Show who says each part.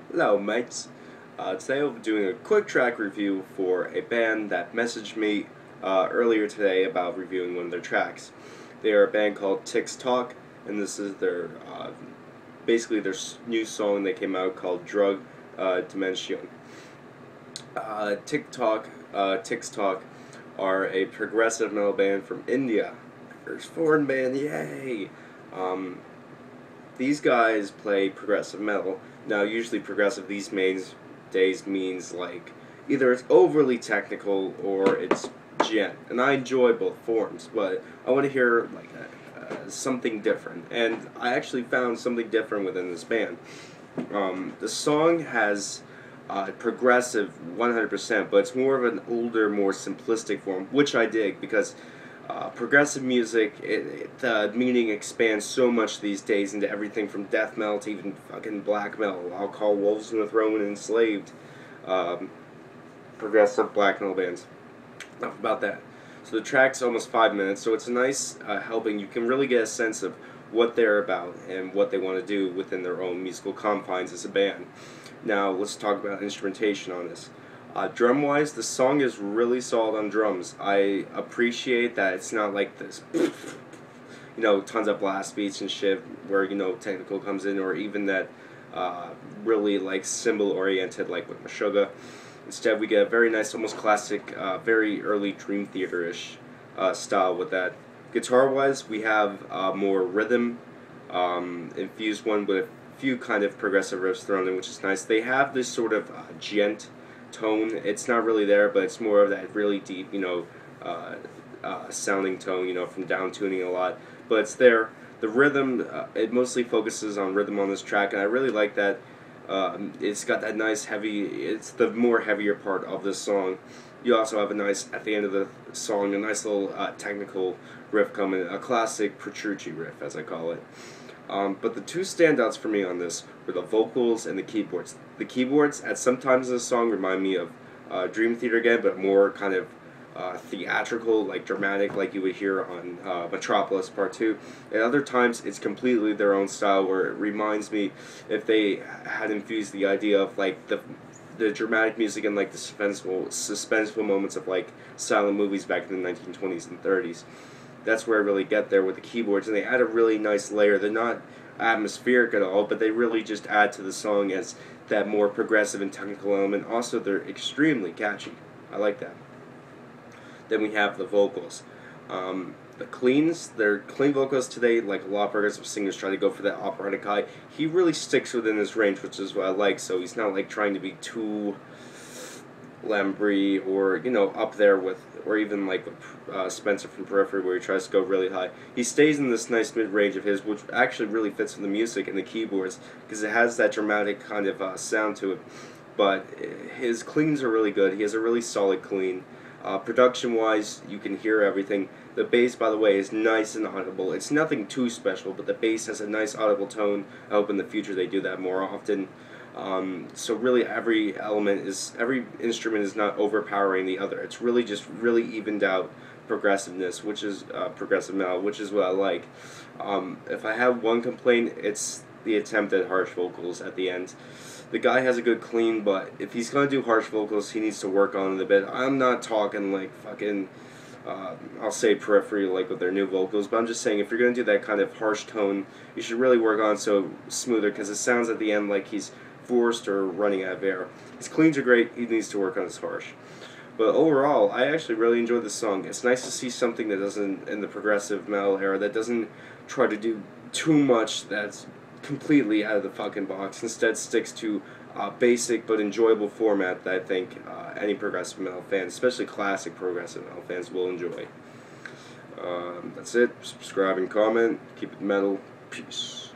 Speaker 1: Hello, mates. Today I'll be doing a quick track review for a band that messaged me earlier today about reviewing one of their tracks. They are a band called Tix Talk, and this is their basically their new song that came out called Drug Dimension. Tix Talk are a progressive metal band from India. First foreign band, yay! Um, these guys play progressive metal. Now, usually progressive these days means like either it's overly technical or it's gent, and I enjoy both forms, but I want to hear like something different, and I actually found something different within this band. The song has progressive 100%, but it's more of an older, more simplistic form, which I dig because progressive music, the meaning expands so much these days into everything from death metal to even fucking black metal. I'll call Wolves in the Throne and Enslaved um, progressive black metal bands. Enough about that. So the track's almost 5 minutes, so it's a nice helping. You can really get a sense of what they're about and what they want to do within their own musical confines as a band. Now let's talk about instrumentation on this. Drum-wise, the song is really solid on drums. I appreciate that it's not like this, tons of blast beats and shit where, technical comes in, or even that really, like, cymbal-oriented, like with Meshuggah. Instead, we get a very nice, almost classic, very early Dream Theater-ish style with that. Guitar-wise, we have more rhythm, infused one with a few kind of progressive riffs thrown in, which is nice. They have this sort of djent tone. It's not really there, but it's more of that really deep, sounding tone, from down tuning a lot. But it's there. The rhythm, it mostly focuses on rhythm on this track, and I really like that. It's got that nice heavy, it's the more heavier part of this song. You also have a nice, at the end of the song, a nice little technical riff coming, a classic Petrucci riff, as I call it. But the two standouts for me on this were the vocals and the keyboards. The keyboards, at some times in the song, remind me of Dream Theater again, but more kind of theatrical, like dramatic, like you would hear on Metropolis Part 2. At other times, it's completely their own style, where it reminds me if they had infused the idea of like the dramatic music and like the suspenseful moments of like silent movies back in the 1920s and 30s. That's where I really get there with the keyboards, and they add a really nice layer. They're not atmospheric at all, but they really just add to the song as that more progressive and technical element. Also, they're extremely catchy. I like that. Then we have the vocals. They're clean vocals today, like a lot of progressive singers try to go for that operatic high. He really sticks within his range, which is what I like, so he's not like trying to be too Lambrie or, up there with, or even like with Spencer from Periphery, where he tries to go really high. He stays in this nice mid-range of his, which actually really fits with the music and the keyboards, because it has that dramatic kind of sound to it. But his cleans are really good. He has a really solid clean. Production-wise, you can hear everything. The bass, by the way, is nice and audible. It's nothing too special, but the bass has a nice audible tone. I hope in the future they do that more often. So really every instrument is not overpowering the other. It's really just really evened out progressiveness, which is progressive metal, which is what I like. If I have one complaint, it's the attempt at harsh vocals at the end. The guy has a good clean, but if he's going to do harsh vocals, he needs to work on it a bit. I'm not talking like fucking, I'll say Periphery, like with their new vocals, but I'm just saying if you're going to do that kind of harsh tone, you should really work on it so smoother, because it sounds at the end like he's forced or running out of air. His cleans are great, he needs to work on his harsh. But overall, I actually really enjoyed this song. It's nice to see something that doesn't, in the progressive metal era, that doesn't try to do too much that's completely out of the fucking box. Instead sticks to a basic but enjoyable format that I think any progressive metal fan, especially classic progressive metal fans, will enjoy. That's it. Subscribe and comment. Keep it metal. Peace.